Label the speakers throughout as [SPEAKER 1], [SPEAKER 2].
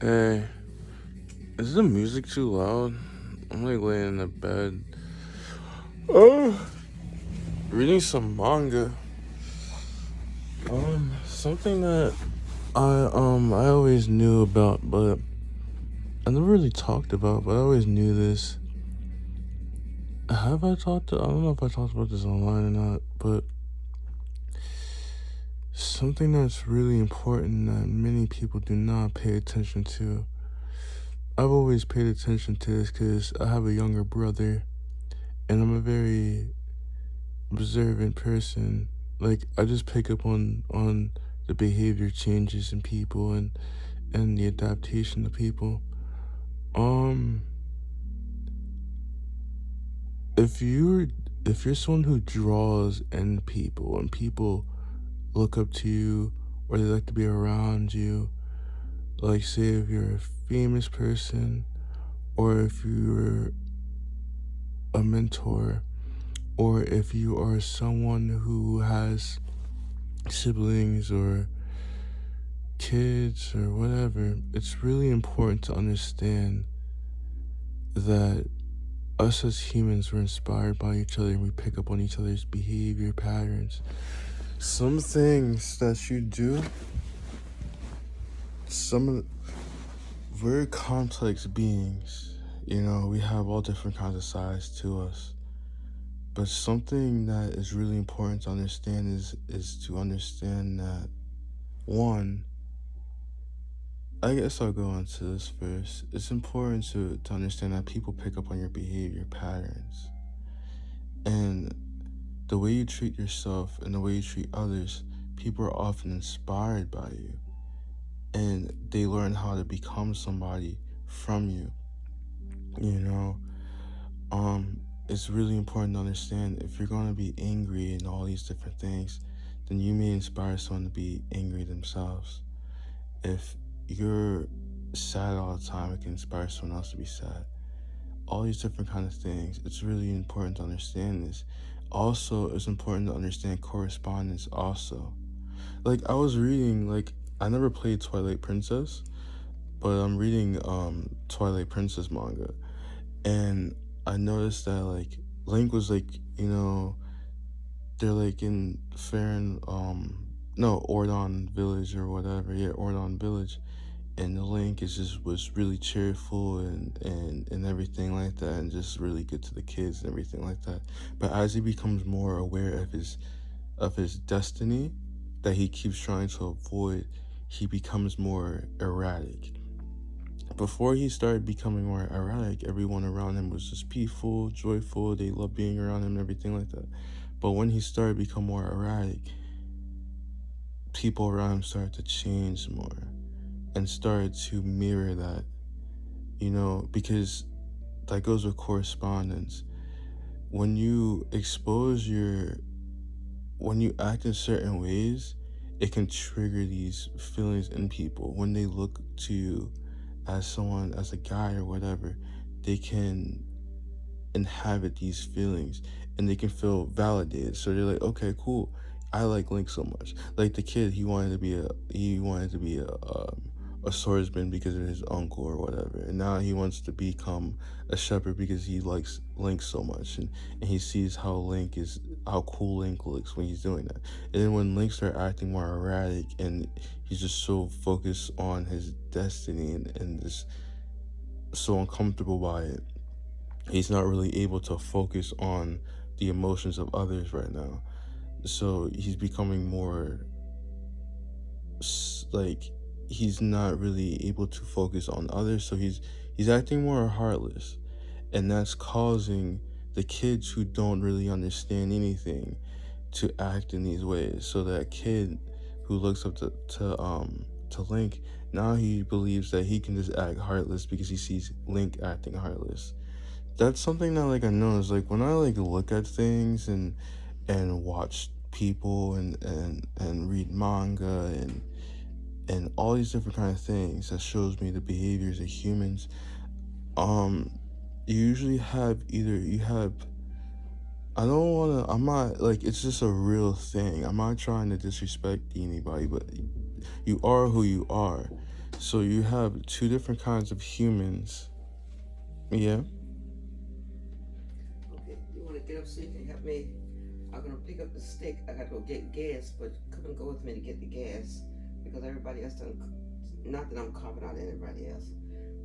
[SPEAKER 1] Hey, is the music too loud? I'm like laying in the bed. Oh, reading some manga. Something that I always knew about, but I never really talked about. But I always knew this. Have I talked to? I don't know if I talked about this online or not, but something that's really important that many people do not pay attention to. I've always paid attention to this because I have a younger brother, and I'm a very observant person. Like I just pick up on the behavior changes in people and the adaptation of people. Um, if you're someone who draws in people and people look up to you or they like to be around you, like say if you're a famous person or if you're a mentor or if you are someone who has siblings or kids or whatever, it's really important to understand that us as humans were inspired by each other and we pick up on each other's behavior patterns. Some things that you do, some of the, we're complex beings. You know, we have all different kinds of sides to us. But something that is really important to understand is to understand that one, I guess I'll go on to this first. It's important to understand that people pick up on your behavior patterns. And the way you treat yourself and the way you treat others, people are often inspired by you. And they learn how to become somebody from you. You know, it's really important to understand if you're going to be angry and all these different things, then you may inspire someone to be angry themselves. If you're sad all the time, it can inspire someone else to be sad. All these different kind of things. It's really important to understand this. Also, it's important to understand correspondence also. Like I was reading, like I never played Twilight Princess, but I'm reading Twilight Princess manga, and I noticed that like Link was like, you know, they're like in Faron no, Ordon Village or whatever. Yeah, Ordon Village, and the Link is just was really cheerful and everything like that, and just really good to the kids and everything like that. But as he becomes more aware of his destiny that he keeps trying to avoid, he becomes more erratic. Before he started becoming more erratic, everyone around him was just peaceful, joyful, they loved being around him and everything like that. But when he started to become more erratic, people around him started to change more and started to mirror that, you know, because that goes with correspondence. When you expose your, when you act in certain ways, it can trigger these feelings in people. When they look to you as someone, as a guy or whatever, they can inhabit these feelings and they can feel validated. So they're like, okay, cool. I like Link so much. Like the kid, he wanted to be a swordsman because of his uncle or whatever, and now he wants to become a shepherd because he likes Link so much, and he sees how cool Link looks when he's doing that. And then when Link starts acting more erratic and he's just so focused on his destiny and just so uncomfortable by it, he's not really able to focus on the emotions of others right now. So he's becoming more like he's not really able to focus on others. So he's acting more heartless, and that's causing the kids who don't really understand anything to act in these ways. So that kid who looks up to Link, now he believes that he can just act heartless because he sees Link acting heartless. That's something that like I notice, like when I like look at things and watch people and read manga and all these different kind of things that shows me the behaviors of humans. um you usually have either you have, I don't want to, I'm not like, it's just a real thing. I'm not trying to disrespect anybody, but you are who you are. So you have two different kinds of humans. Yeah.
[SPEAKER 2] Okay, you want to get up so you can help me? I'm gonna pick up the stick. I gotta go get gas, but come and go with me to get the gas because everybody else done. Not that I'm carving out anybody else.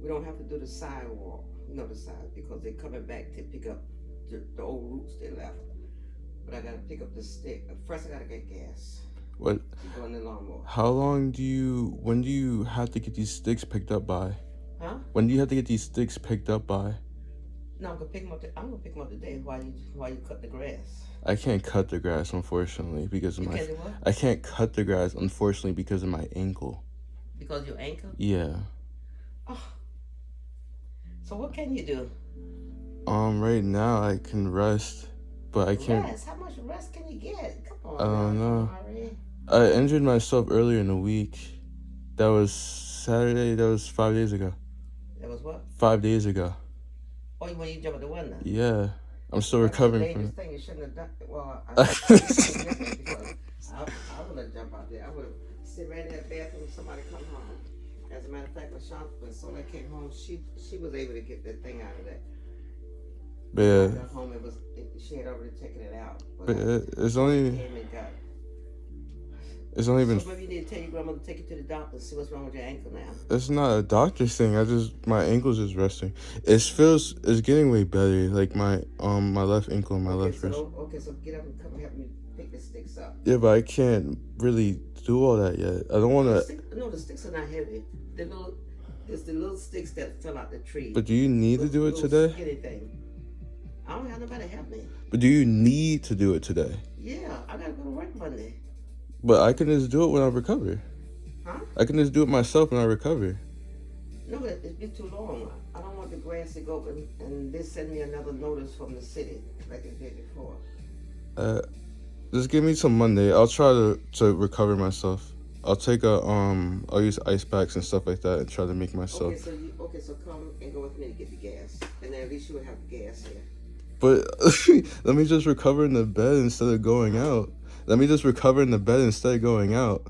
[SPEAKER 2] We don't have to do the sidewalk, the side, because they're coming back to pick up the old roots they left. But I gotta pick up the stick. First, I gotta get gas
[SPEAKER 1] What?
[SPEAKER 2] to go in the lawnmower.
[SPEAKER 1] When do you have to get these sticks picked up by?
[SPEAKER 2] Huh?
[SPEAKER 1] When do you have to get these sticks picked up by?
[SPEAKER 2] No, I'm gonna pick them up. I'm gonna pick them up today while you cut the grass.
[SPEAKER 1] I can't cut the grass, unfortunately, because of
[SPEAKER 2] You
[SPEAKER 1] my.
[SPEAKER 2] can't do what?
[SPEAKER 1] I can't cut the grass, unfortunately, because of my ankle.
[SPEAKER 2] Because your ankle?
[SPEAKER 1] Yeah.
[SPEAKER 2] Oh. So what can you do?
[SPEAKER 1] Right now I can rest, but I can't.
[SPEAKER 2] Rest? How much rest can you get? Come on.
[SPEAKER 1] I don't know.
[SPEAKER 2] Ari.
[SPEAKER 1] I injured myself earlier in the week. That was Saturday. That was 5 days ago.
[SPEAKER 2] That was what?
[SPEAKER 1] 5 days ago.
[SPEAKER 2] Oh, when you jump at the window?
[SPEAKER 1] Yeah. I'm still
[SPEAKER 2] That's
[SPEAKER 1] recovering
[SPEAKER 2] a
[SPEAKER 1] from
[SPEAKER 2] dangerous
[SPEAKER 1] it.
[SPEAKER 2] thing. You shouldn't have done. Well, I because I wouldn't have jumped out there. I would have sit right in that bathroom when somebody come home. As a matter of fact, when Sonia came home, she was able to get that thing out of there.
[SPEAKER 1] But
[SPEAKER 2] When I
[SPEAKER 1] yeah,
[SPEAKER 2] got home, she had already taken it out.
[SPEAKER 1] but it's
[SPEAKER 2] I
[SPEAKER 1] only
[SPEAKER 2] came and got it.
[SPEAKER 1] it's only been.
[SPEAKER 2] So maybe you need to tell your grandmother to take you to the doctor and see what's wrong with your ankle now.
[SPEAKER 1] It's not a doctor's thing. My ankle's just resting. It's getting way better. Like my left ankle and my left wrist.
[SPEAKER 2] Okay, so get up and come help me pick the sticks up.
[SPEAKER 1] Yeah, but I can't really do all that yet. I don't want to.
[SPEAKER 2] No, the sticks are not heavy. It's the little sticks that fell out the tree.
[SPEAKER 1] But do you need to do it today?
[SPEAKER 2] Skinny thing. I don't have nobody to help me.
[SPEAKER 1] But do you need to do it today?
[SPEAKER 2] Yeah, I gotta go to work Monday.
[SPEAKER 1] But I can just do it when I recover.
[SPEAKER 2] Huh?
[SPEAKER 1] I can just do it myself when I recover.
[SPEAKER 2] No, but it's been too long. I don't want the grass to go and they send me another notice from the city like they did before.
[SPEAKER 1] Just give me till Monday. I'll try to recover myself. I'll take I'll use ice packs and stuff like that and try to make myself.
[SPEAKER 2] Okay, so come and go with me to get the gas, and then at least you would have gas here.
[SPEAKER 1] But let me just recover in the bed instead of going out. Let me just recover in the bed instead of going out.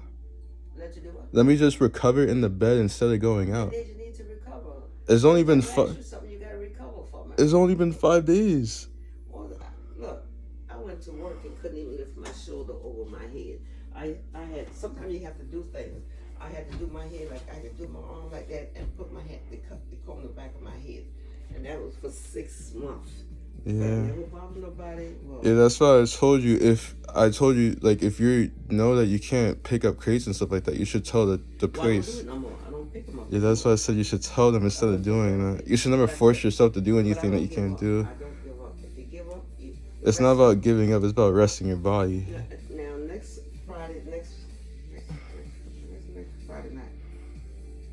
[SPEAKER 2] Let you do what?
[SPEAKER 1] Let me just recover in the bed instead of going out.
[SPEAKER 2] What did you need to recover?
[SPEAKER 1] It's only been
[SPEAKER 2] Something you gotta recover from it.
[SPEAKER 1] It's only been 5 days.
[SPEAKER 2] Well, look, I went to work and couldn't even lift my shoulder over my head. I had sometimes you have to do things. I had to do my head like I had to do my arm like that and put my head the comb the back of my head, and that was for 6 months.
[SPEAKER 1] Yeah.
[SPEAKER 2] Never bothered nobody. Well,
[SPEAKER 1] Yeah, that's why I told you. If I told you, like, if you know that you can't pick up crates and stuff like that, you should tell the place.
[SPEAKER 2] I don't do it no more. I don't pick them up.
[SPEAKER 1] Yeah, that's why I said you should tell them instead of doing that. You should never force yourself to do anything that you can't do.
[SPEAKER 2] I don't give up. If you give up,
[SPEAKER 1] It's not about giving up. It's about resting your body.
[SPEAKER 2] Now next Friday, next Friday night.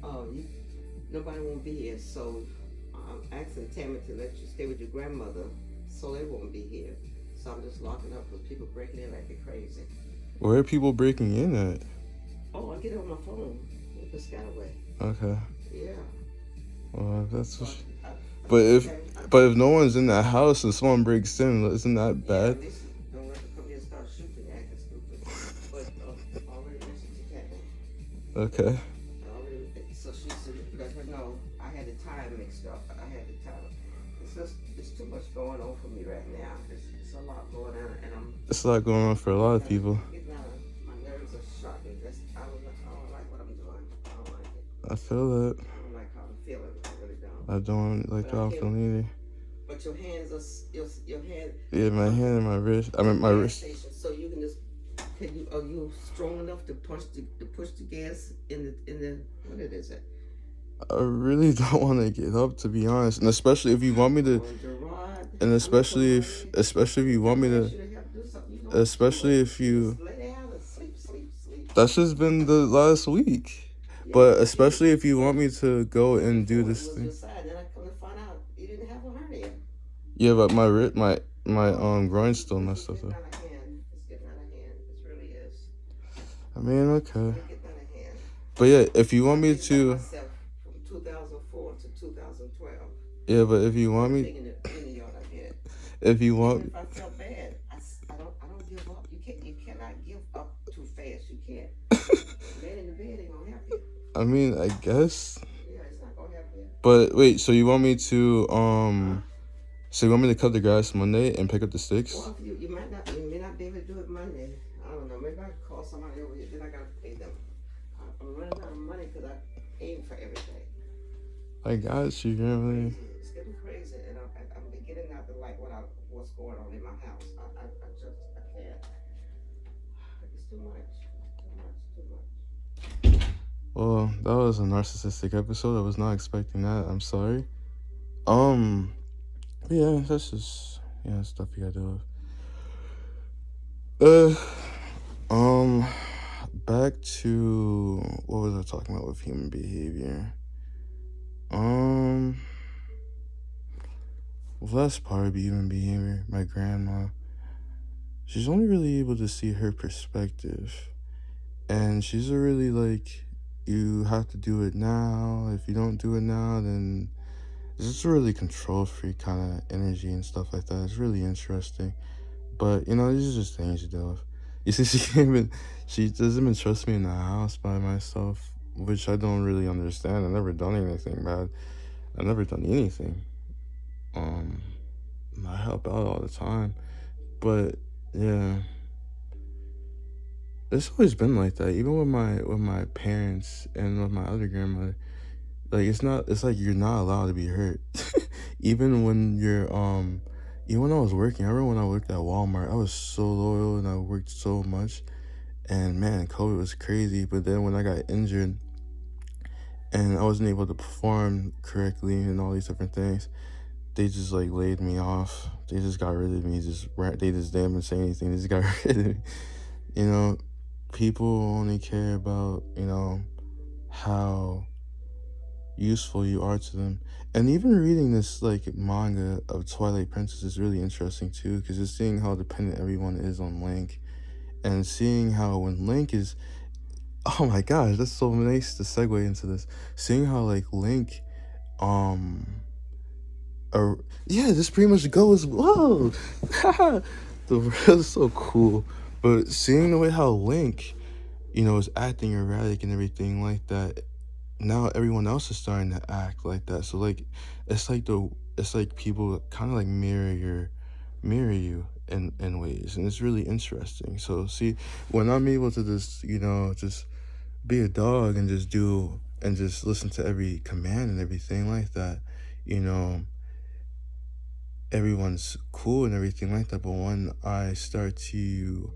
[SPEAKER 2] Oh, nobody won't be here, so I'm asking Tammy to let you stay with your grandmother, so they won't be here. So I'm just locking up with people breaking in like they're crazy.
[SPEAKER 1] Where are people breaking in at?
[SPEAKER 2] Oh, I get it on my phone with Piscataway.
[SPEAKER 1] Okay.
[SPEAKER 2] Yeah.
[SPEAKER 1] Well, that's. But if no one's in that house and someone breaks in, isn't that bad?
[SPEAKER 2] Yeah, don't let them come here and start shooting, acting stupid. But already mentioned to Kathy.
[SPEAKER 1] Okay.
[SPEAKER 2] So she said, let her know I had the time mixed up. I had the time. It's too much going on for me right now. It's a lot going on, and
[SPEAKER 1] It's a lot going on for a lot of people.
[SPEAKER 2] My nerves are shot. I don't like what I'm doing. I don't like it.
[SPEAKER 1] I feel that.
[SPEAKER 2] I don't like how I'm feeling. I really don't.
[SPEAKER 1] I don't like how I'm feeling either.
[SPEAKER 2] But your hands are your hand.
[SPEAKER 1] Yeah, my hand and my wrist. I mean my wrist.
[SPEAKER 2] So you can just. Are you strong enough to push the gas in the what it is it?
[SPEAKER 1] I really don't want to get up, to be honest, and especially if you want me to, and especially if you want me to, especially if you. That's just been the last week, but especially if you want me to go and do this thing. Yeah, but my groin's still messed up though. I mean, okay. But yeah, if you want me to.
[SPEAKER 2] From 2004 to 2012.
[SPEAKER 1] Yeah, but if you want me. If you want.
[SPEAKER 2] If I felt bad, I don't give up. You cannot give up too fast. You can't. Man in the bed ain't gonna help you.
[SPEAKER 1] I mean, I guess.
[SPEAKER 2] Yeah, it's not gonna happen.
[SPEAKER 1] But wait, so you want me to
[SPEAKER 2] Huh?
[SPEAKER 1] so you want me to cut the grass Monday and pick up the sticks?
[SPEAKER 2] Well, if you may not be able to do it Monday. I don't know. Maybe I could call somebody over here. Then I gotta pay them. I'm running out of money because I aim for everything.
[SPEAKER 1] I got you, Grandma.
[SPEAKER 2] Crazy. It's getting crazy, and I'm beginning not to like what's going on in my house. I just I can't. It's too much. Too much. Too much.
[SPEAKER 1] Well, that was a narcissistic episode. I was not expecting that. I'm sorry. Um, yeah, that's just stuff you gotta deal with. Back to what was I talking about with human behavior? Well, that's part of human behavior. My grandma, she's only really able to see her perspective, and she's a really like, you have to do it now. If you don't do it now, then it's just a really control freak kind of energy and stuff like that. It's really interesting. But these are just things you deal with. You see, she doesn't even trust me in the house by myself, which I don't really understand. I've never done anything bad. I've never done anything. Um, I help out all the time, but yeah, it's always been like that. Even with my parents and with my other grandmother, like it's like you're not allowed to be hurt. even when you're even when I was working, I remember when I worked at Walmart, I was so loyal and I worked so much. And man, COVID was crazy. But then when I got injured and I wasn't able to perform correctly and all these different things, they just like laid me off. They just got rid of me. They just didn't even say anything. They just got rid of me. You know, people only care about how useful you are to them. And even reading this like manga of Twilight Princess is really interesting too, because it's seeing how dependent everyone is on Link, and seeing how when Link is, oh my gosh, that's so nice to segue into this. Seeing how like Link, um, yeah, this pretty much goes. Whoa, the world is so cool. But seeing the way how Link, is acting erratic and everything like that, now everyone else is starting to act like that. So like, it's like people kind of like mirror you in ways, and it's really interesting. So see, when I'm able to just just be a dog and just do and just listen to every command and everything like that, you know, everyone's cool and everything like that. But when I start to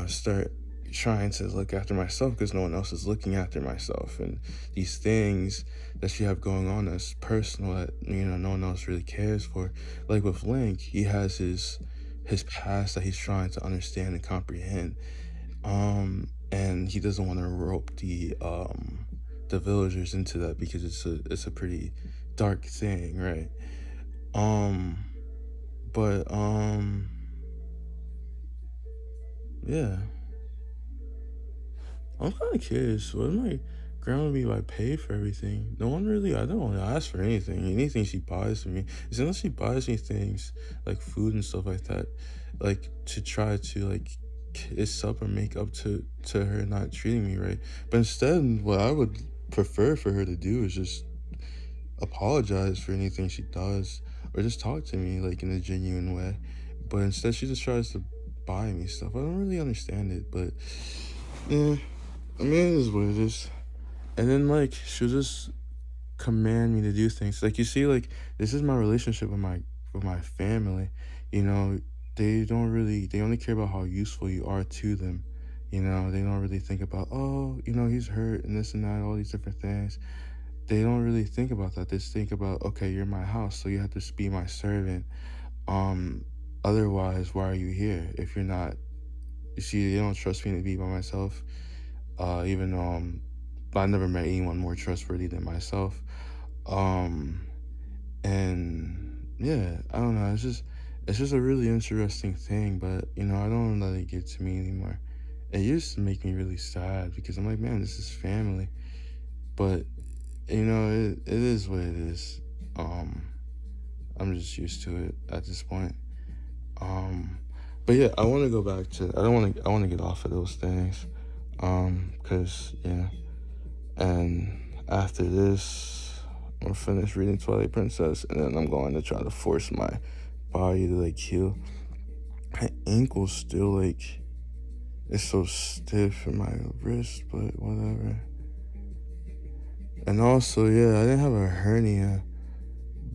[SPEAKER 1] start trying to look after myself because no one else is looking after myself, and these things that you have going on that's personal that no one else really cares for, like with Link, he has his past that he's trying to understand and comprehend, and he doesn't want to rope the villagers into that because it's a pretty dark thing, right? um but yeah, I'm kind of curious. What my grandma be like pay for everything? No one really. I don't want to ask for anything. Anything she buys for me, is unless she buys me things like food and stuff like that, like to try to like kiss up or make up to her not treating me right. But instead, what I would prefer for her to do is just apologize for anything she does, or just talk to me like in a genuine way. But instead, she just tries to buy me stuff. I don't really understand it, but yeah. I mean, it is what it is. And then, like, she'll just command me to do things. Like, you see, like, this is my relationship with my family. You know, they only care about how useful you are to them. They don't really think about, oh, he's hurt and this and that, all these different things. They don't really think about that. They just think about, okay, you're my house, so you have to be my servant. Um, Otherwise, why are you here if you're not? You see, they don't trust me to be by myself. Even though I never met anyone more trustworthy than myself. Um, and yeah, I don't know. It's just a really interesting thing, but I don't let it get to me anymore. It used to make me really sad because I'm like, man, this is family. But it is what it is. I'm just used to it at this point. But yeah, I want to go back to. I want to get off of those things. Cause yeah. And after this, I'm finished reading Twilight Princess, and then I'm going to try to force my body to like heal. My ankle's still like, it's so stiff in my wrist, but whatever. And also, yeah, I didn't have a hernia,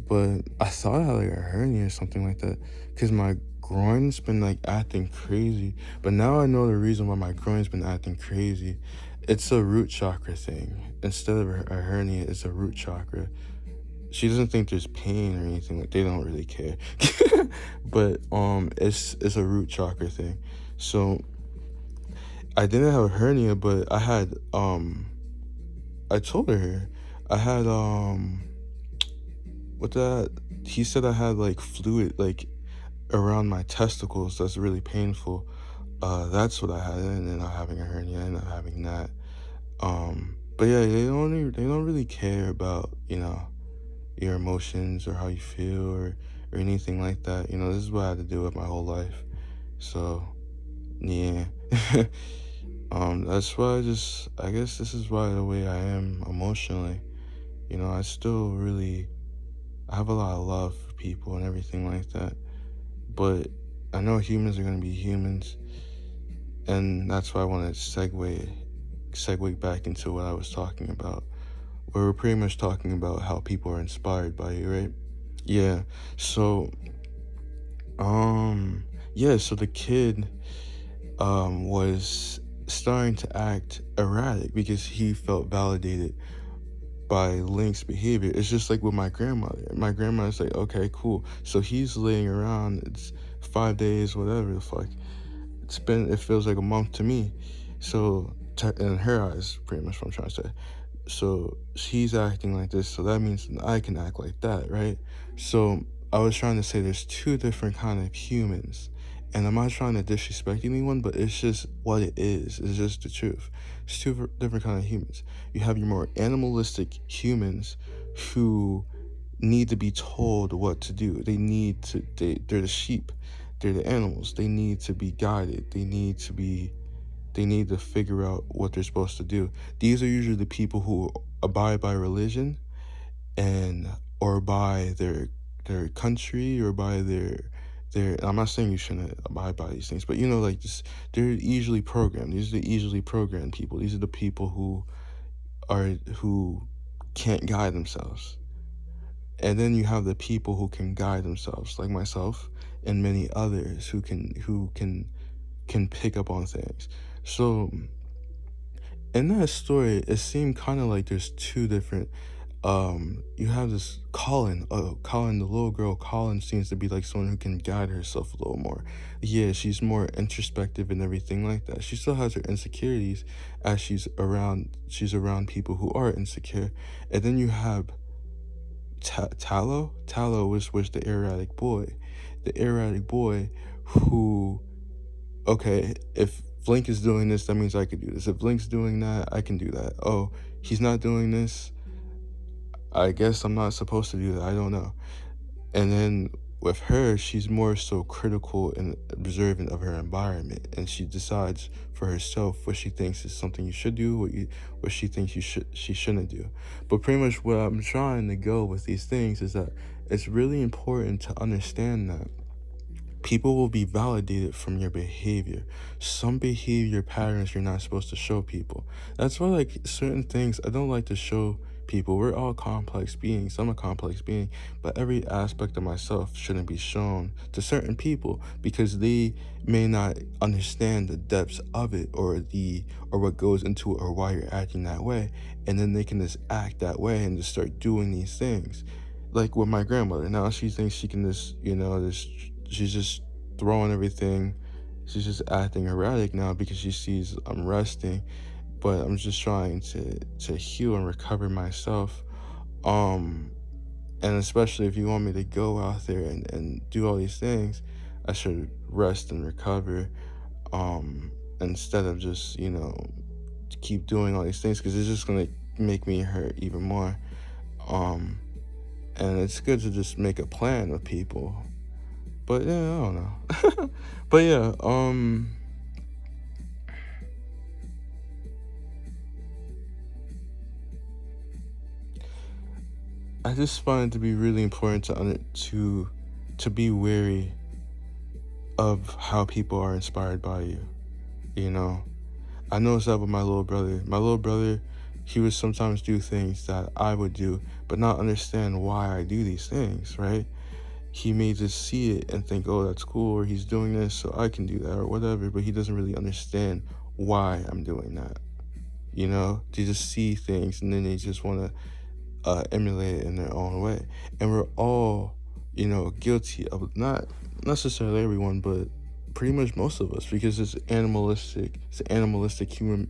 [SPEAKER 1] but I thought I had like a hernia or something like that, because my groin's been like acting crazy. But now I know the reason why my groin's been acting crazy. It's a root chakra thing. Instead of a hernia, it's a root chakra. She doesn't think there's pain or anything, like they don't really care. But it's a root chakra thing. So I didn't have a hernia, but I had I told her I had what that he said I had like fluid like around my testicles that's really painful. That's what I had. I ended up having a hernia. I ended up having that. But yeah, they don't really care about, you know, your emotions or how you feel or anything like that. You know, this is what I had to deal with my whole life. So yeah. That's why I guess this is why the way I am emotionally. You know, I have a lot of love for people and everything like that. But I know humans are gonna be humans, and that's why I want to segue back into what I was talking about. Where we're pretty much talking about how people are inspired by you, right? Yeah. So, yeah. So the kid, was starting to act erratic because he felt validated by Link's behavior. It's just like with my grandmother. My grandmother's like, okay, cool. So he's laying around. It's 5 days, whatever the fuck. It feels like a month to me. So in her eyes, pretty much what I'm trying to say. So she's acting like this, so that means I can act like that, right? So I was trying to say there's two different kind of humans, and I'm not trying to disrespect anyone, but it's just what it is. It's just the truth. It's two different kind of humans. You have your more animalistic humans who need to be told what to do. They're the sheep, they're the animals. They need to be guided. They need to figure out what they're supposed to do. These are usually the people who abide by religion and or by their country or by their I'm not saying you shouldn't abide by these things, but you know, like this, they're easily programmed. These are the easily programmed people. These are the people who can't guide themselves. And then you have the people who can guide themselves, like myself and many others who can pick up on things. So in that story, it seemed kind of like there's two different. You have this Colin. Colin, the little girl. Colin seems to be like someone who can guide herself a little more. Yeah, she's more introspective and everything like that. She still has her insecurities as She's around people who are insecure, and then you have Tallow. Tallow was the erratic boy. The erratic boy who, okay, if Blink is doing this, that means I could do this. If Blink's doing that, I can do that. Oh, he's not doing this, I guess I'm not supposed to do that. I don't know. And then with her, she's more so critical and observant of her environment, and she decides for herself what she thinks is something you should do, what she thinks she shouldn't do. But pretty much what I'm trying to go with these things is that it's really important to understand that people will be validated from your behavior. Some behavior patterns you're not supposed to show people. That's why, like, certain things I don't like to show people. We're all complex beings. I'm a complex being, but every aspect of myself shouldn't be shown to certain people because they may not understand the depths of it or what goes into it or why you're acting that way. And then they can just act that way and just start doing these things. Like with my grandmother, now she thinks she can just, she's just throwing everything. She's just acting erratic now because she sees I'm resting, but I'm just trying to heal and recover myself. And especially if you want me to go out there and do all these things, I should rest and recover, instead of just, keep doing all these things because it's just gonna make me hurt even more. And it's good to just make a plan with people. But yeah, I don't know. But yeah, I just find it to be really important to be wary of how people are inspired by you. You know, I noticed that with my little brother. My little brother, he would sometimes do things that I would do, but not understand why I do these things, right? He may just see it and think, oh, that's cool, or he's doing this, so I can do that, or whatever, but he doesn't really understand why I'm doing that. You know, they just see things and then they just want to emulate it in their own way. And we're all, guilty of, not necessarily everyone, but pretty much most of us, because it's an animalistic human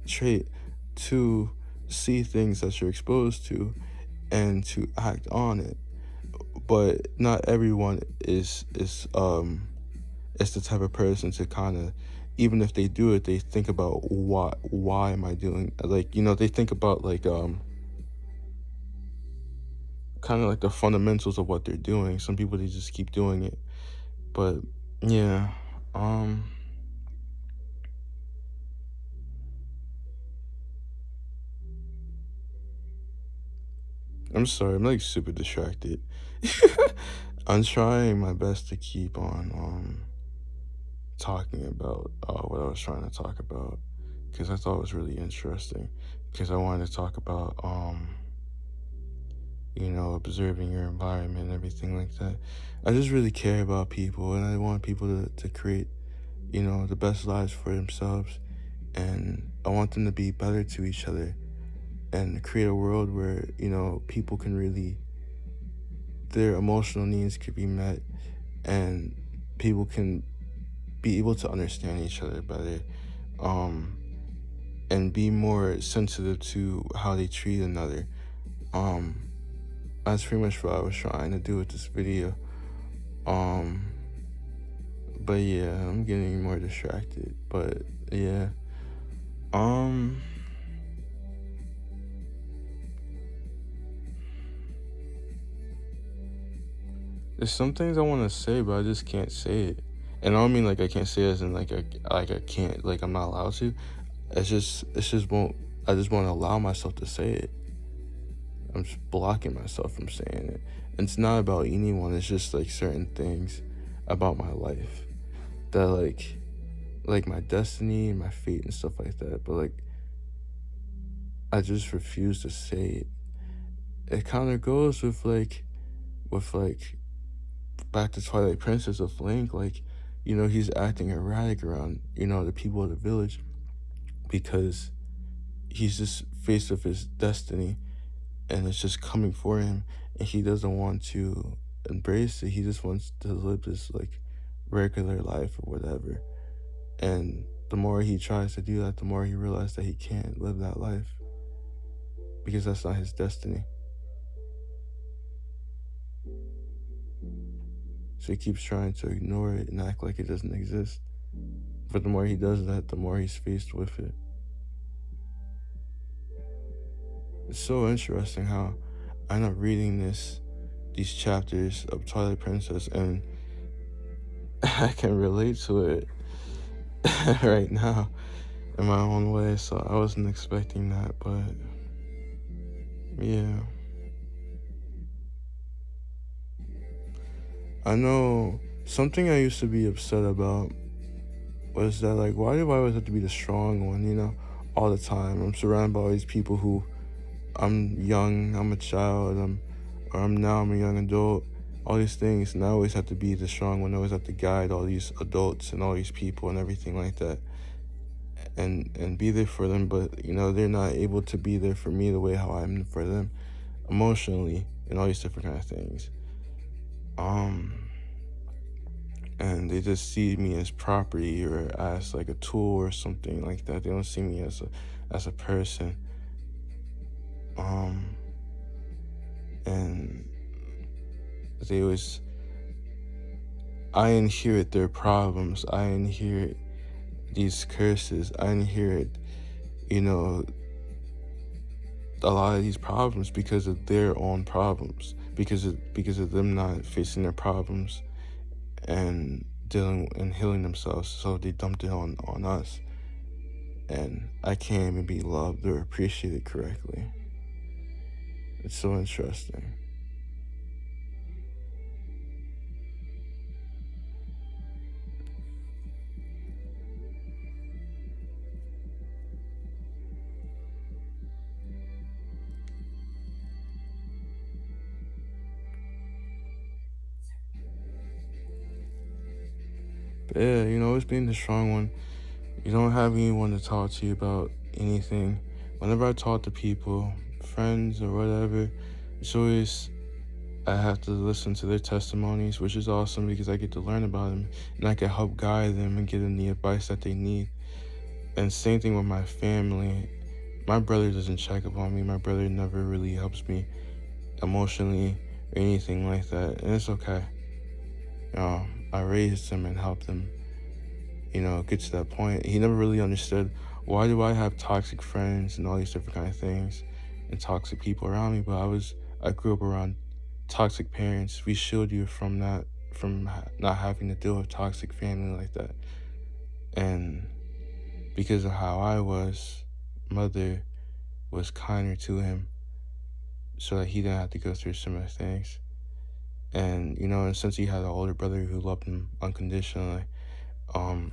[SPEAKER 1] trait to see things that you're exposed to and to act on it. But not everyone is the type of person to kind of, even if they do it, they think about why am I doing, like, they think about like kind of like the fundamentals of what they're doing. Some people, they just keep doing it. But yeah, um I'm sorry, I'm like super distracted. I'm trying my best to keep on talking about what I was trying to talk about, because I thought it was really interesting, because I wanted to talk about observing your environment and everything like that. I just really care about people, and I want people to create, the best lives for themselves, and I want them to be better to each other and create a world where, people can really, their emotional needs could be met, and people can be able to understand each other better, um, and be more sensitive to how they treat another. Um, that's pretty much what I was trying to do with this video. Um, but yeah, I'm getting more distracted. But yeah, um, there's some things I want to say, but I just can't say it. And I don't mean like I can't say it as in like I can't, like I'm not allowed to. It's just won't. I just won't allow myself to say it. I'm just blocking myself from saying it. And it's not about anyone. It's just like certain things about my life that like my destiny and my fate and stuff like that. But like I just refuse to say it. It kind of goes with back to Twilight Princess of Link. Like, he's acting erratic around the people of the village because he's just faced with his destiny, and it's just coming for him, and he doesn't want to embrace it. He just wants to live this like regular life or whatever. And the more he tries to do that, the more he realizes that he can't live that life because that's not his destiny. So he keeps trying to ignore it and act like it doesn't exist. But the more he does that, the more he's faced with it. It's so interesting how I end up reading these chapters of Twilight Princess, and I can relate to it right now in my own way. So I wasn't expecting that, but yeah. I know something I used to be upset about was that, like, why do I always have to be the strong one, all the time? I'm surrounded by all these people who, I'm young, I'm a child, I'm a young adult, all these things, and I always have to be the strong one. I always have to guide all these adults and all these people and everything like that, and be there for them. But they're not able to be there for me the way how I'm for them, emotionally, and all these different kind of things. And they just see me as property or as like a tool or something like that. They don't see me as a person. And they always, I inherit their problems. I inherit these curses. I inherit, a lot of these problems because of their own problems, because of them not facing their problems and dealing and healing themselves. So they dumped it on us, and I can't even be loved or appreciated correctly. It's so interesting. But yeah, always being the strong one. You don't have anyone to talk to you about anything. Whenever I talk to people, friends or whatever, it's always I have to listen to their testimonies, which is awesome because I get to learn about them and I can help guide them and give them the advice that they need. And same thing with my family. My brother doesn't check up on me. My brother never really helps me emotionally or anything like that. And it's okay. I raised him and helped him, get to that point. He never really understood why do I have toxic friends and all these different kind of things and toxic people around me. But I grew up around toxic parents. We shield you from that, from not having to deal with toxic family like that. And because of how I was, mother was kinder to him so that he didn't have to go through similar things. And, and since he had an older brother who loved him unconditionally, I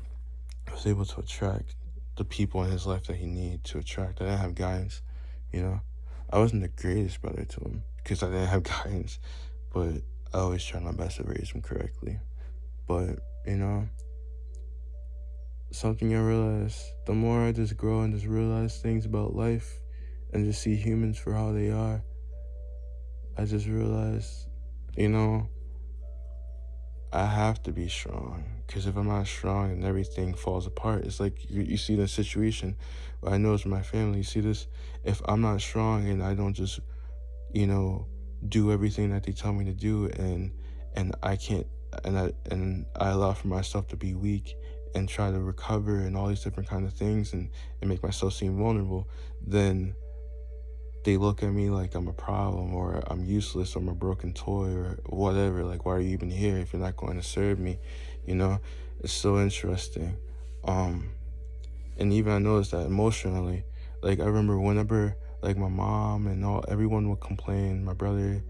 [SPEAKER 1] was able to attract the people in his life that he needed to attract. I didn't have guidance, I wasn't the greatest brother to him because I didn't have guidance, but I always tried my best to raise him correctly. But, something I realized, the more I just grow and just realize things about life and just see humans for how they are, I just realized, I have to be strong, because if I'm not strong and everything falls apart, it's like you see the situation. I know it's my family. You see this, if I'm not strong and I don't just, do everything that they tell me to do, and I can't, and I allow for myself to be weak and try to recover and all these different kind of things and make myself seem vulnerable, then they look at me like I'm a problem or I'm useless or I'm a broken toy or whatever. Like, why are you even here if you're not going to serve me? It's so interesting. And even I noticed that emotionally, like I remember whenever like my mom and everyone would complain, my brother,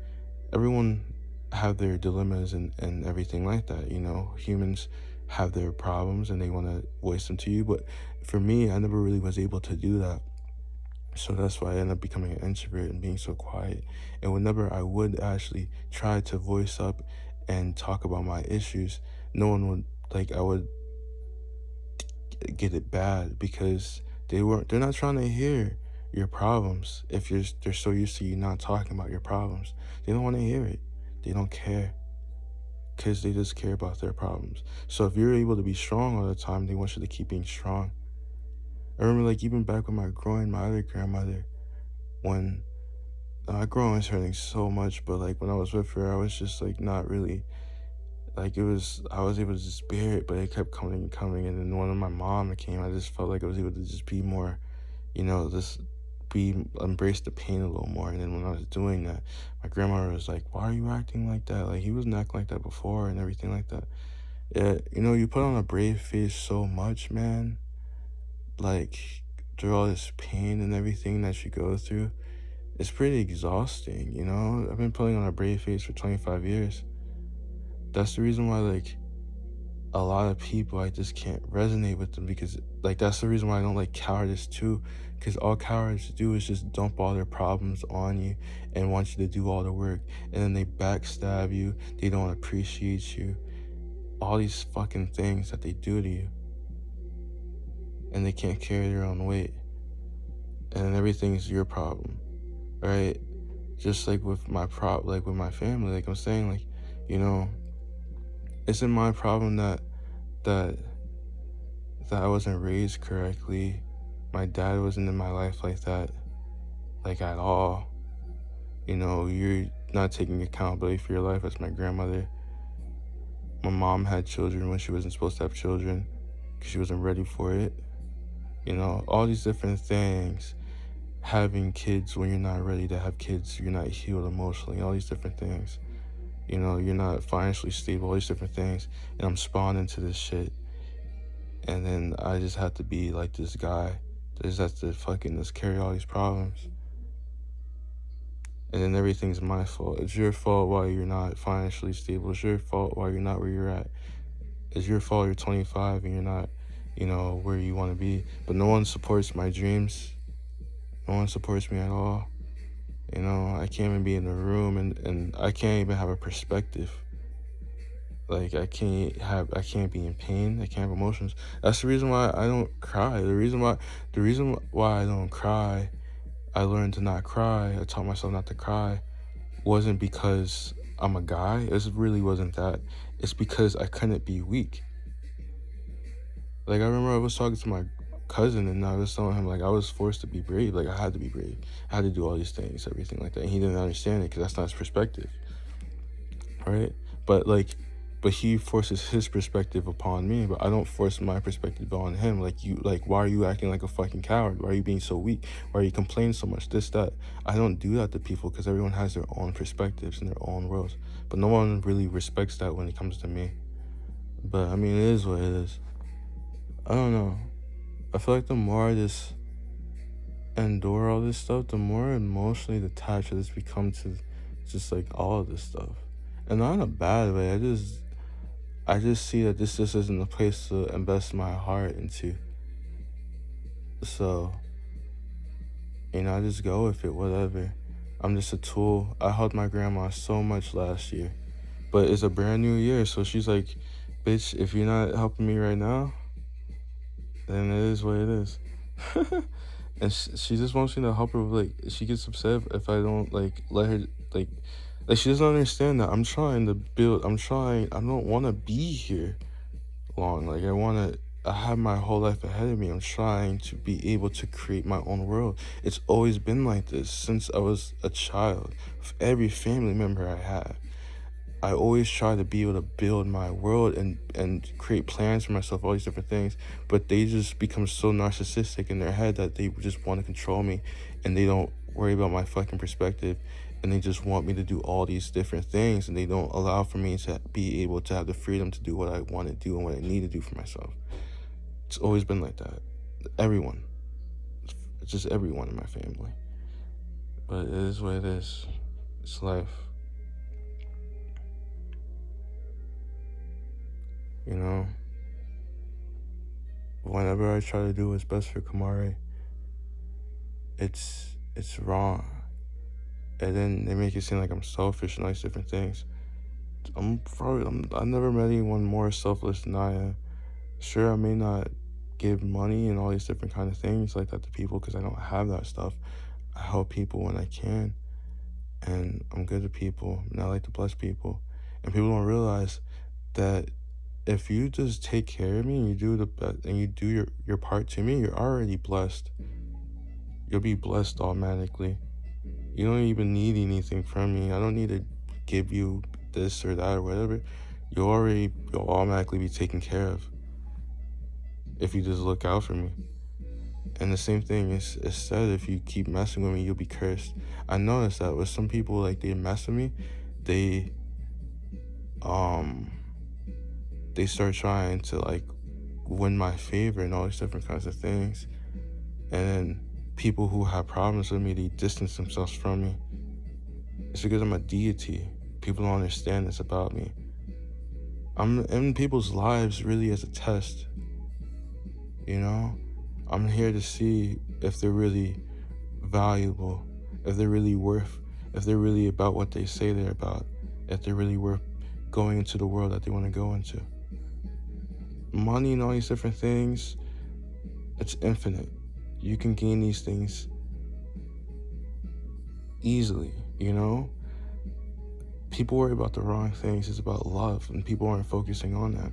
[SPEAKER 1] everyone have their dilemmas and everything like that. Humans have their problems and they want to voice them to you. But for me, I never really was able to do that. So that's why I ended up becoming an introvert and being so quiet. And whenever I would actually try to voice up and talk about my issues, no one would, like, I would get it bad because they're not trying to hear your problems. If they're so used to you not talking about your problems, they don't want to hear it. They don't care because they just care about their problems. So if you're able to be strong all the time, they want you to keep being strong. I remember, like, even back with my other grandmother, when my grandma was hurting so much, but like when I was with her, I was just like not really, like I was able to just bear it, but it kept coming and coming. And then when my mom came, I just felt like I was able to just be more, just embrace the pain a little more. And then when I was doing that, my grandma was like, "Why are you acting like that? Like he wasn't acting like that before," and everything like that. Yeah, you put on a brave face so much, man. Like through all this pain and everything that you go through, it's pretty exhausting, I've been putting on a brave face for 25 years. That's the reason why, like, a lot of people, I just can't resonate with them because, like, that's the reason why I don't like cowardice too. Because all cowards do is just dump all their problems on you and want you to do all the work. And then they backstab you. They don't appreciate you. All these fucking things that they do to you. And they can't carry their own weight. And everything's your problem. Right? Just like with my like with my family, like I'm saying, like, isn't my problem that I wasn't raised correctly. My dad wasn't in my life like that, like at all. You're not taking accountability for your life as my grandmother. My mom had children when she wasn't supposed to have children because she wasn't ready for it. All these different things. Having kids when you're not ready to have kids, you're not healed emotionally, all these different things. You're not financially stable, all these different things. And I'm spawned into this shit. And then I just have to be like this guy that just has to fucking just carry all these problems. and then everything's my fault. It's your fault why you're not financially stable. It's your fault why you're not where you're at. It's your fault you're 25 and you're not, where you want to be. But no one supports my dreams. No one supports me at all. I can't even be in the room, and I can't even have a perspective. Like, I can't be in pain. I can't have emotions. That's the reason why I don't cry. The reason why I don't cry, I learned to not cry. I taught myself not to cry. Wasn't because I'm a guy. It really wasn't that. It's because I couldn't be weak. Like, I remember I was talking to my cousin, and I was telling him, like, I was forced to be brave. Like, I had to be brave. I had to do all these things, everything like that. And he didn't understand it because that's not his perspective, right? But he forces his perspective upon me, but I don't force my perspective on him. Like, why are you acting like a fucking coward? Why are you being so weak? Why are you complaining so much? This, that. I don't do that to people because everyone has their own perspectives and their own worlds. But no one really respects that when it comes to me. But, I mean, it is what it is. I don't know. I feel like the more I just endure all this stuff, the more emotionally detached I just become to just, like, all of this stuff. And not in a bad way. I just see that this just isn't a place to invest my heart into. So, I just go with it, whatever. I'm just a tool. I helped my grandma so much last year. But it's a brand new year, so she's like, bitch, if you're not helping me right now, then it is what it is. And she just wants me to help her with, like, she gets upset if I don't, like, let her, like, she doesn't understand that I'm trying to build, I don't want to be here long. Like, I have my whole life ahead of me. I'm trying to be able to create my own world. It's always been like this since I was a child. With every family member I have, I always try to be able to build my world and create plans for myself, all these different things. But they just become so narcissistic in their head that they just want to control me, and they don't worry about my fucking perspective, and they just want me to do all these different things, and they don't allow for me to be able to have the freedom to do what I want to do and what I need to do for myself. It's always been like that. Everyone. It's just everyone in my family. But it is what it is. It's life. Whenever I try to do what's best for Kamari, it's wrong. And then they make it seem like I'm selfish and all these different things. I never met anyone more selfless than I am. Sure, I may not give money and all these different kind of things like that to people because I don't have that stuff. I help people when I can, and I'm good to people, and I like to bless people. And people don't realize that if you just take care of me and you do the best and you do your part to me, you're already blessed. You'll be blessed automatically. You don't even need anything from me. I don't need to give you this or that or whatever. You'll automatically be taken care of if you just look out for me. And the same thing is said, if you keep messing with me, you'll be cursed. I noticed that with some people, like, they mess with me, they start trying to, like, win my favor and all these different kinds of things. And then people who have problems with me, they distance themselves from me. It's because I'm a deity. People don't understand this about me. I'm in people's lives really as a test. I'm here to see if they're really valuable, if they're really about what they say they're about, if they're really worth going into the world that they want to go into. Money and all these different things, it's infinite. You can gain these things easily, People worry about the wrong things. It's about love, and people aren't focusing on that.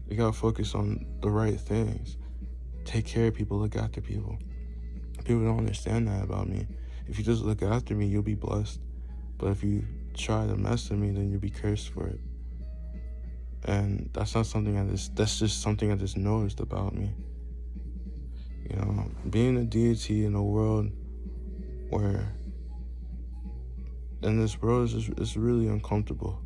[SPEAKER 1] You gotta focus on the right things. Take care of people, look after people. People don't understand that about me. If you just look after me, you'll be blessed. But if you try to mess with me, then you'll be cursed for it. And that's just something I just noticed about me. Being a deity in a world where, in this world, is really uncomfortable.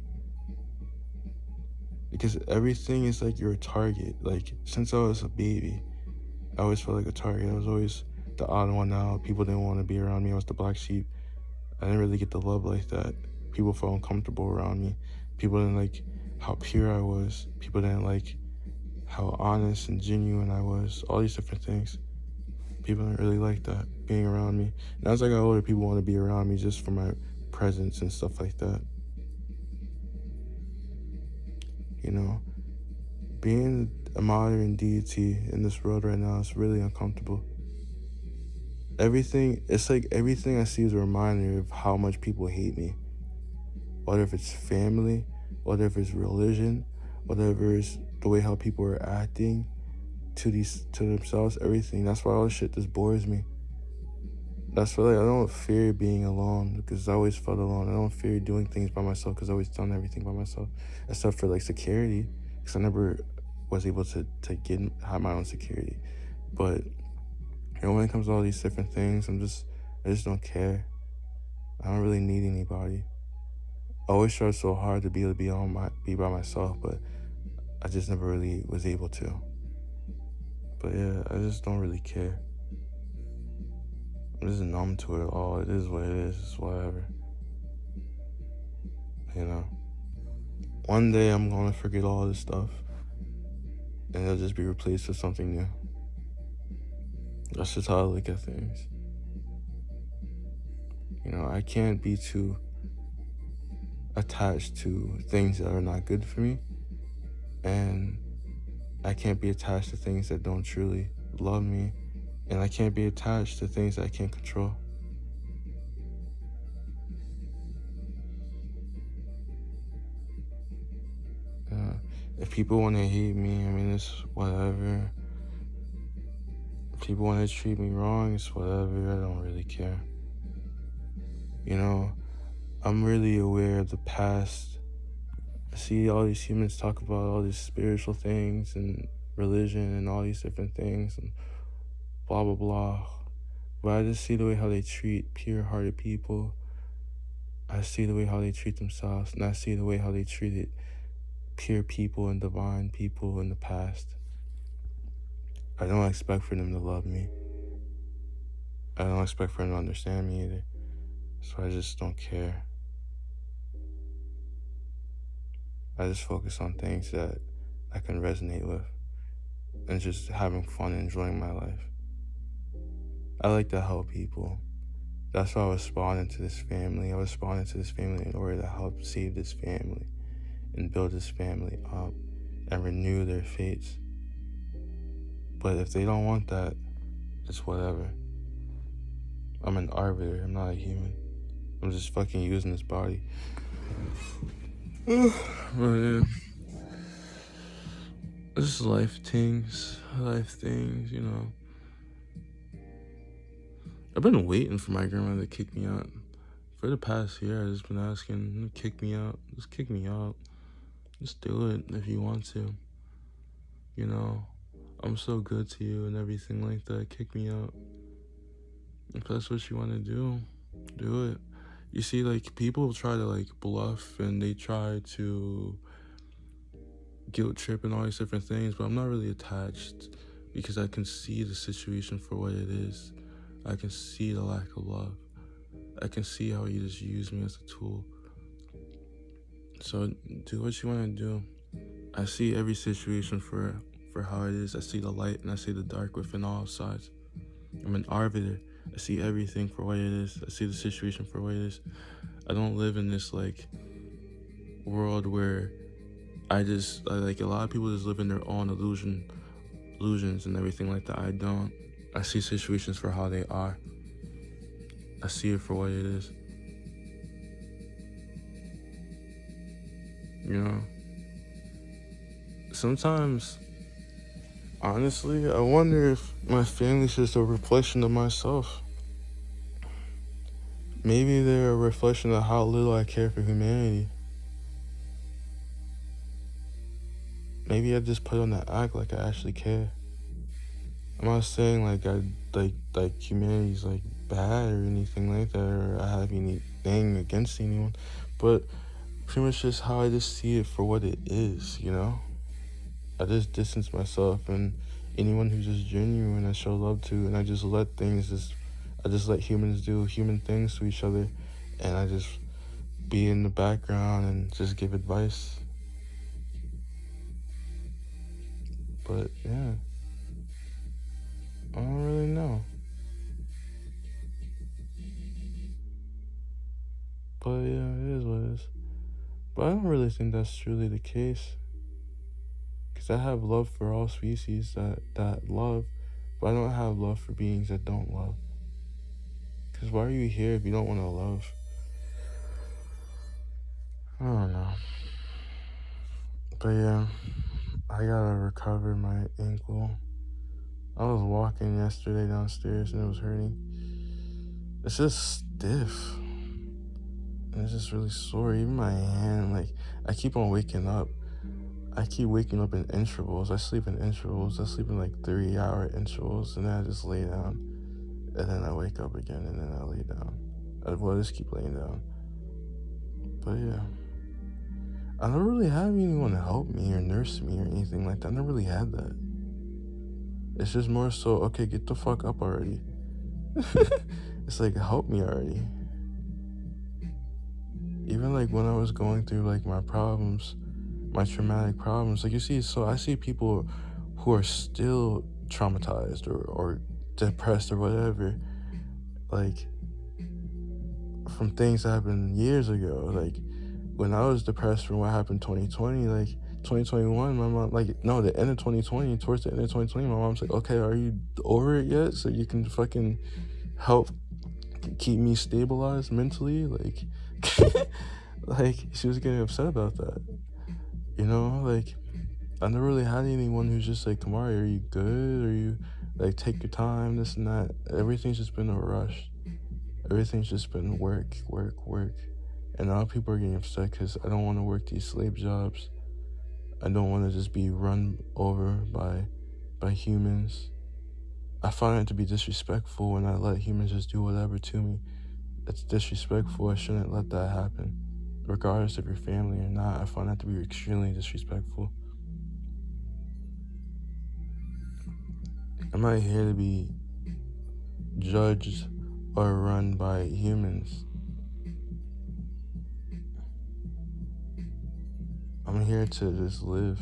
[SPEAKER 1] Because everything is like you're a target. Like, since I was a baby, I always felt like a target. I was always the odd one out. People didn't want to be around me. I was the black sheep. I didn't really get the love like that. People felt uncomfortable around me. People didn't like how pure I was. People didn't like how honest and genuine I was. All these different things. People didn't really like that, being around me. And as I got older, people want to be around me just for my presence and stuff like that. You know, being a modern deity in this world right now is really uncomfortable. It's like everything I see is a reminder of how much people hate me. Whatever it's family, whatever it's religion, whatever it's the way how people are acting to themselves, everything. That's why all this shit just bores me. That's why I don't fear being alone, because I always felt alone. I don't fear doing things by myself, because I always done everything by myself, except for like security, because I never was able to have my own security. But when it comes to all these different things, I just don't care. I don't really need anybody. I always tried so hard to be able to be by myself, but I just never really was able to. But yeah, I just don't really care. I'm just numb to it all. It is what it is. It's whatever. You know? One day I'm gonna forget all this stuff, and it'll just be replaced with something new. That's just how I look at things. You know, I can't be too attached to things that are not good for me, and I can't be attached to things that don't truly love me, and I can't be attached to things that I can't control. If people want to hate me, I mean, it's whatever. If people want to treat me wrong, it's whatever. I don't really care. You know, I'm really aware of the past. I see all these humans talk about all these spiritual things and religion and all these different things and blah, blah, blah. But I just see the way how they treat pure-hearted people. I see the way how they treat themselves, and I see the way how they treated pure people and divine people in the past. I don't expect for them to love me. I don't expect for them to understand me either. So I just don't care. I just focus on things that I can resonate with and just having fun and enjoying my life. I like to help people. That's why I was spawned into this family. I was spawned into this family in order to help save this family and build this family up and renew their fates. But if they don't want that, it's whatever. I'm an arbiter. I'm not a human. I'm just fucking using this body. But yeah. This is life things, you know. I've been waiting for my grandma to kick me out. For the past year, I've just been asking, kick me out. Just kick me out. Just do it if you want to. You know, I'm so good to you and everything like that. Kick me out. If that's what you want to do it. You see, like, people try to, like, bluff and they try to guilt trip and all these different things, but I'm not really attached because I can see the situation for what it is. I can see the lack of love. I can see how you just use me as a tool. So do what you want to do. I see every situation for how it is. I see the light and I see the dark within all sides. I'm an arbiter. I see everything for what it is. I see the situation for what it is. I don't live in this like world where like a lot of people just live in their own illusions and everything like that. I don't. I see situations for how they are. I see it for what it is. You know? Sometimes, honestly, I wonder if my family's just a reflection of myself. Maybe they're a reflection of how little I care for humanity. Maybe I just put on that act like I actually care. I'm not saying like humanity's like bad or anything like that, or I have anything against anyone, but pretty much just how I just see it for what it is, you know? I just distance myself, and anyone who's just genuine, I show love to, and I just let humans do human things to each other, and I just be in the background and just give advice. But yeah, I don't really know. But yeah, it is what it is. But I don't really think that's truly the case. Because I have love for all species that love, but I don't have love for beings that don't love. Because why are you here if you don't want to love? I don't know. But yeah, I gotta recover my ankle. I was walking yesterday downstairs and it was hurting. It's just stiff. And it's just really sore. Even my hand, like, I keep on waking up. I keep waking up in intervals. I sleep in intervals. I sleep in like 3-hour intervals, and then I just lay down. And then I wake up again, and then I lay down. I just keep laying down. But yeah. I never really had anyone to help me or nurse me or anything like that. I never really had that. It's just more so, okay, get the fuck up already. It's like, help me already. Even like when I was going through like my problems, my traumatic problems, like you see, so I see people who are still traumatized or depressed or whatever, like from things that happened years ago. Like when I was depressed from what happened 2020, like 2021, my mom, like, no, the end of 2020, towards the end of 2020, my mom's like, okay, are you over it yet? So you can fucking help keep me stabilized mentally? Like, like, she was getting upset about that. You know, like, I never really had anyone who's just like, Kamari, are you good? Are you, like, take your time, this and that. Everything's just been a rush. Everything's just been work. And now people are getting upset because I don't want to work these slave jobs. I don't want to just be run over by humans. I find it to be disrespectful when I let humans just do whatever to me. It's disrespectful. I shouldn't let that happen. Regardless if you're family or not, I find that to be extremely disrespectful. I'm not here to be judged or run by humans. I'm here to just live.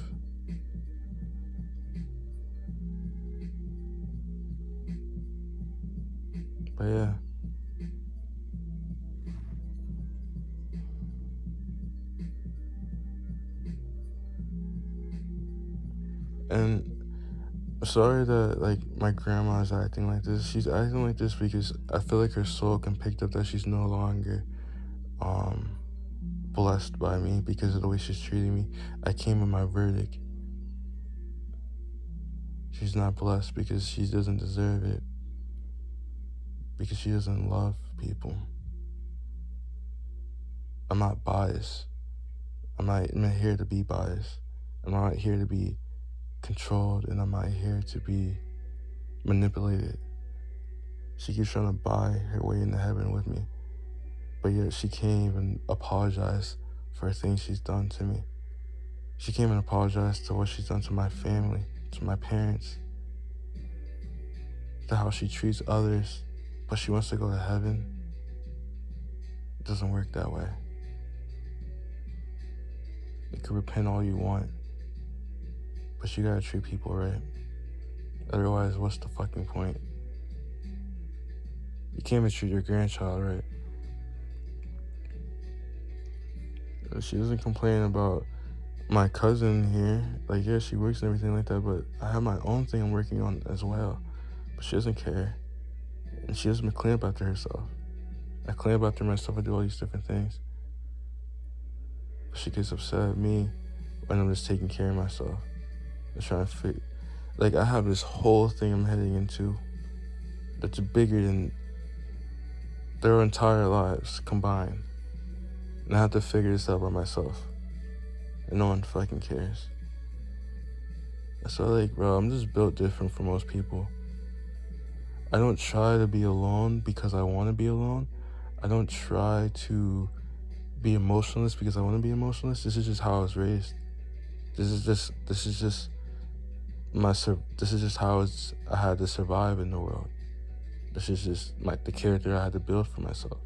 [SPEAKER 1] But yeah. And sorry that like my grandma's acting like this. She's acting like this because I feel like her soul can pick up that she's no longer blessed by me because of the way she's treating me. I came with my verdict. She's not blessed because she doesn't deserve it. Because she doesn't love people. I'm not biased. I'm not here to be biased. I'm not here to be controlled, and I'm not here to be manipulated. She keeps trying to buy her way into heaven with me, but yet she can't even apologize for things she's done to me. She can't even apologize to what she's done to my family, to my parents, to how she treats others, but she wants to go to heaven. It doesn't work that way. You can repent all you want, but you gotta treat people right. Otherwise, what's the fucking point? You can't even treat your grandchild right. She doesn't complain about my cousin here. Like, yeah, she works and everything like that, but I have my own thing I'm working on as well. But she doesn't care. And she doesn't clean up after herself. I clean up after myself. I do all these different things. But she gets upset at me when I'm just taking care of myself. I'm trying to fit. Like, I have this whole thing I'm heading into that's bigger than their entire lives combined. And I have to figure this out by myself. And no one fucking cares. So, like, bro, I'm just built different from most people. I don't try to be alone because I want to be alone. I don't try to be emotionless because I want to be emotionless. This is just how I was raised. This is just this is just how I had to survive in the world. This is just like the character I had to build for myself.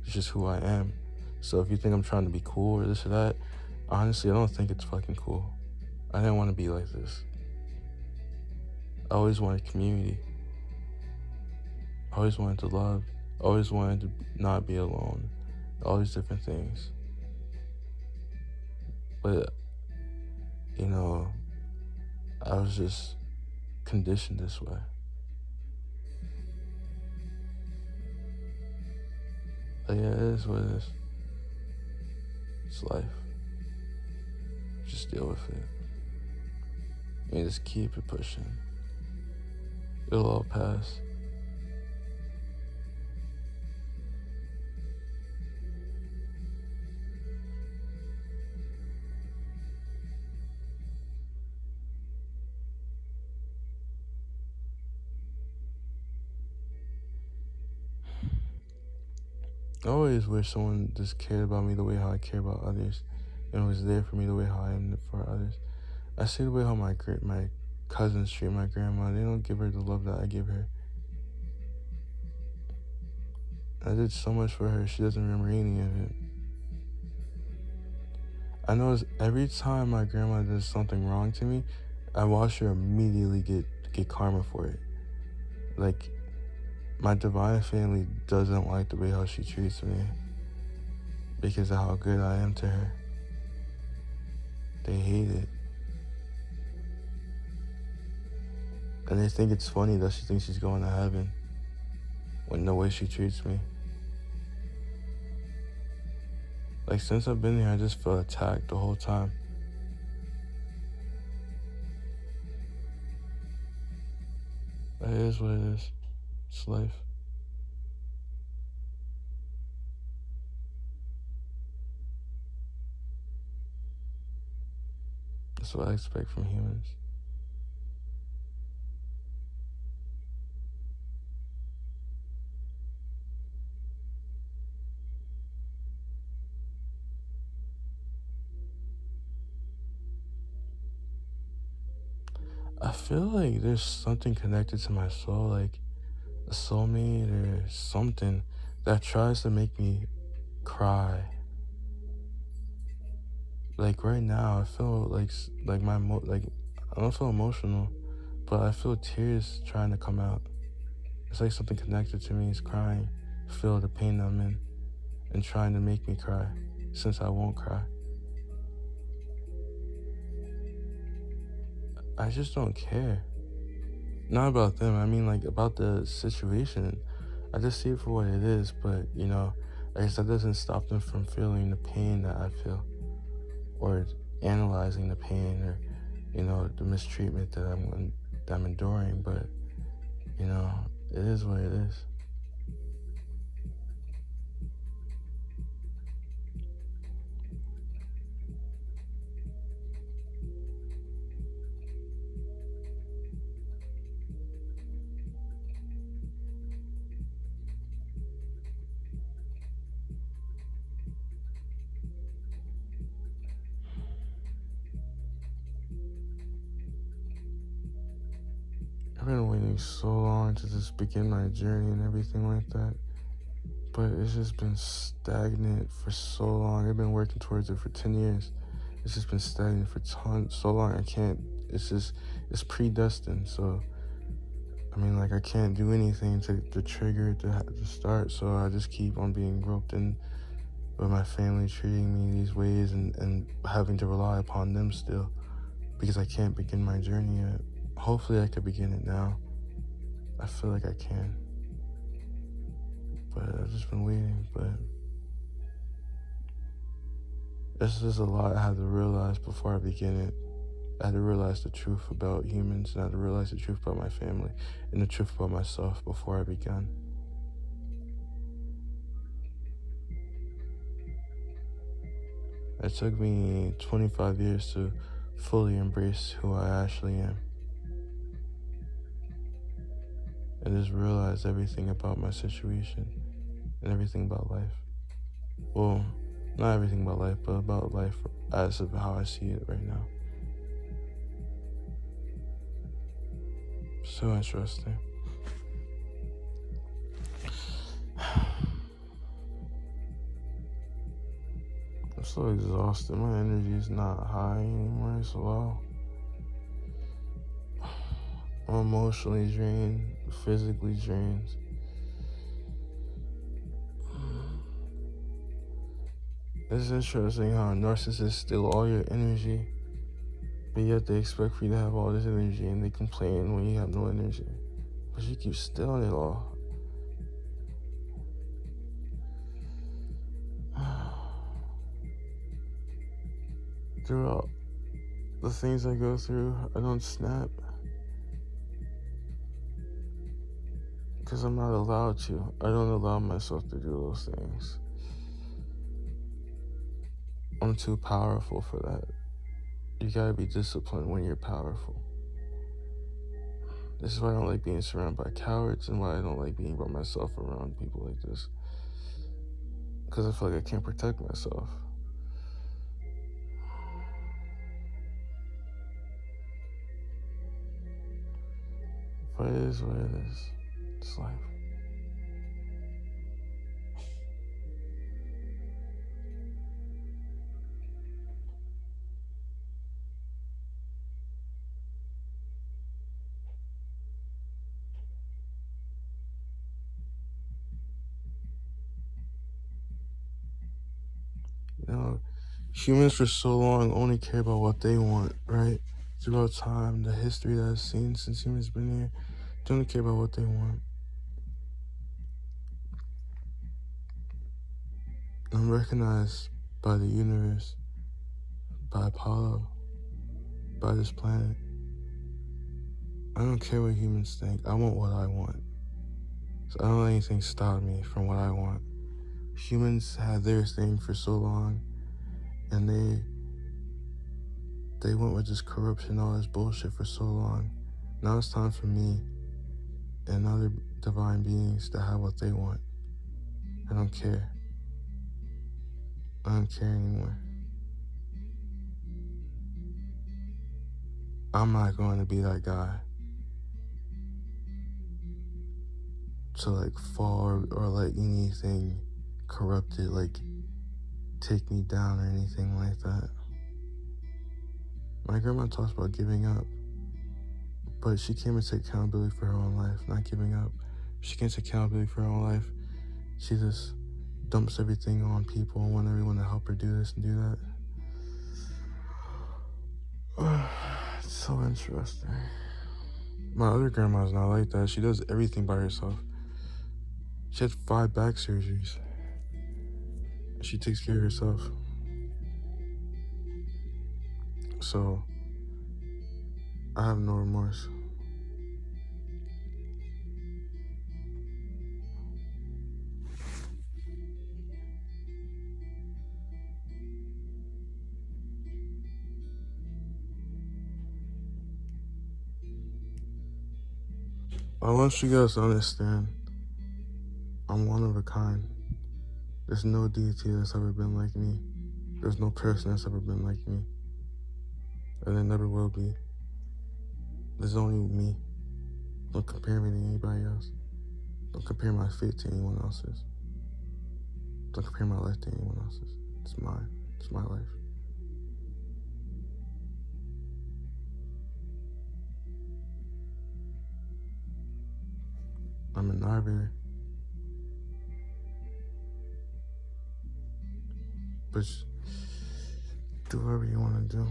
[SPEAKER 1] It's just who I am. So if you think I'm trying to be cool or this or that, honestly, I don't think it's fucking cool. I didn't want to be like this. I always wanted community. I always wanted to love. I always wanted to not be alone. All these different things. But, you know, I was just conditioned this way. But yeah, it is what it is. It's life. Just deal with it. And just keep it pushing. It'll all pass. I always wish someone just cared about me the way how I care about others, and was there for me the way how I am for others. I see the way how my cousins treat my grandma. They don't give her the love that I give her. I did so much for her. She doesn't remember any of it. I know every time my grandma does something wrong to me, I watch her immediately get karma for it. Like, my divine family doesn't like the way how she treats me because of how good I am to her. They hate it. And they think it's funny that she thinks she's going to heaven with the way she treats me. Like, since I've been here, I just felt attacked the whole time. But it is what it is. It's life. That's what I expect from humans. I feel like there's something connected to my soul, like a soulmate or something that tries to make me cry. Like right now, I feel like I don't feel emotional, but I feel tears trying to come out. It's like something connected to me is crying, feel the pain I'm in, and trying to make me cry, since I won't cry. I just don't care. Not about them, I mean like about the situation. I just see it for what it is, but I guess that doesn't stop them from feeling the pain that I feel, or analyzing the pain, or the mistreatment that I'm enduring. But it is what it is. I've been waiting so long to just begin my journey and everything like that, but it's just been stagnant for so long. I've been working towards it for 10 years. It's just been stagnant for so long. I can't. It's predestined. So I mean, like, I can't do anything to trigger it to start. So I just keep on being roped in with my family treating me these ways, and having to rely upon them still, because I can't begin my journey yet. Hopefully I could begin it now. I feel like I can. But I've just been waiting. But this is a lot I had to realize before I begin it. I had to realize the truth about humans, and I had to realize the truth about my family, and the truth about myself before I began. It took me 25 years to fully embrace who I actually am, and just realize everything about my situation and everything about life. Well, not everything about life, but about life as of how I see it right now. So interesting. I'm so exhausted. My energy is not high anymore. It's low. I'm emotionally drained, physically drained. It's interesting how narcissists steal all your energy, but yet they expect for you to have all this energy and they complain when you have no energy. But you keep stealing it all. Throughout the things I go through, I don't snap because I'm not allowed to. I don't allow myself to do those things. I'm too powerful for that. You gotta be disciplined when you're powerful. This is why I don't like being surrounded by cowards and why I don't like being by myself around people like this. Because I feel like I can't protect myself. But it is what it is. It's life. You know, humans for so long only care about what they want, right? Throughout time, the history that I've seen since humans been here, they only care about what they want. I'm recognized by the universe, by Apollo, by this planet. I don't care what humans think. I want what I want. So I don't let anything stop me from what I want. Humans had their thing for so long, and they went with this corruption, all this bullshit for so long. Now it's time for me and other divine beings to have what they want. I don't care. I don't care anymore. I'm not going to be that guy to like fall or let anything corrupted like take me down or anything like that. My grandma talks about giving up, but she came to take accountability for her own life, not giving up. She can't take accountability for her own life. She just dumps everything on people and want everyone to help her do this and do that. It's so interesting. My other grandma's not like that. She does everything by herself. She had 5 back surgeries. She takes care of herself. So, I have no remorse. I want you guys to understand, I'm one of a kind. There's no deity that's ever been like me. There's no person that's ever been like me. And there never will be. There's only me. Don't compare me to anybody else. Don't compare my fate to anyone else's. Don't compare my life to anyone else's. It's mine. It's my life. I'm an arbiter. But do whatever you want to do.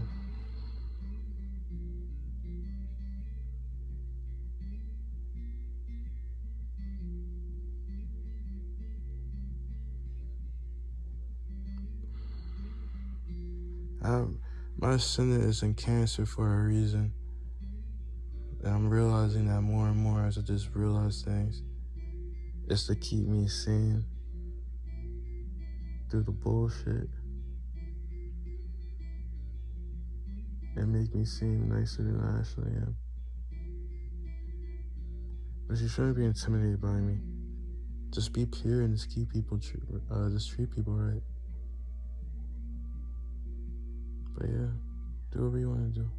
[SPEAKER 1] My ascendant is in Cancer for a reason. And I'm realizing that more and more as I just realize things. It's to keep me sane through the bullshit and make me seem nicer than I actually am. But you shouldn't be intimidated by me. Just be pure and just keep people, just treat people right. But yeah, do whatever you want to do.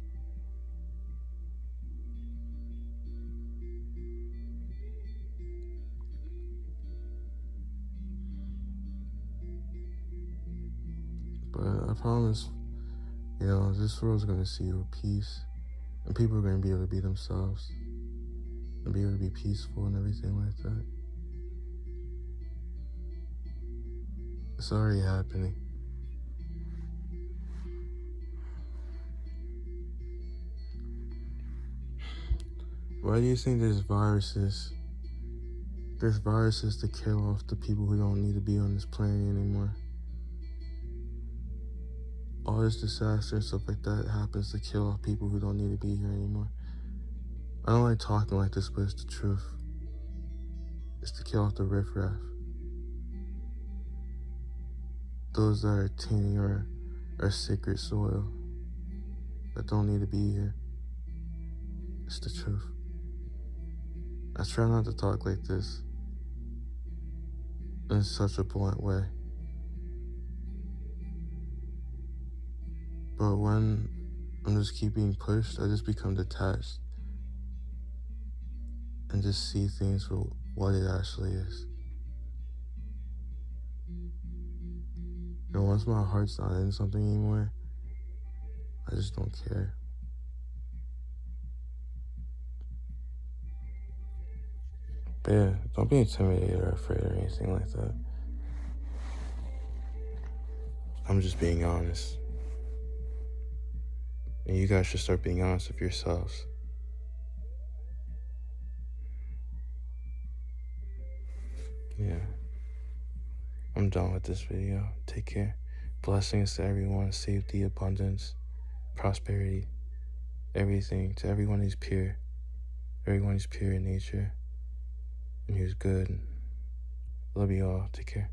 [SPEAKER 1] promise, this world's gonna see you with peace, and people are gonna be able to be themselves, and be able to be peaceful and everything like that. It's already happening. Why do you think there's viruses? There's viruses to kill off the people who don't need to be on this planet anymore. All this disaster and stuff like that happens to kill off people who don't need to be here anymore. I don't like talking like this, but it's the truth. It's to kill off the riffraff. Those that are tainting our sacred soil, that don't need to be here. It's the truth. I try not to talk like this in such a blunt way. But when I'm just keep being pushed, I just become detached and just see things for what it actually is. Once my heart's not in something anymore, I just don't care. But yeah, don't be intimidated or afraid or anything like that. I'm just being honest. And you guys should start being honest with yourselves. Yeah. I'm done with this video. Take care. Blessings to everyone. Safety, abundance, prosperity, everything. To everyone who's pure. Everyone who's pure in nature and who's good. Love you all. Take care.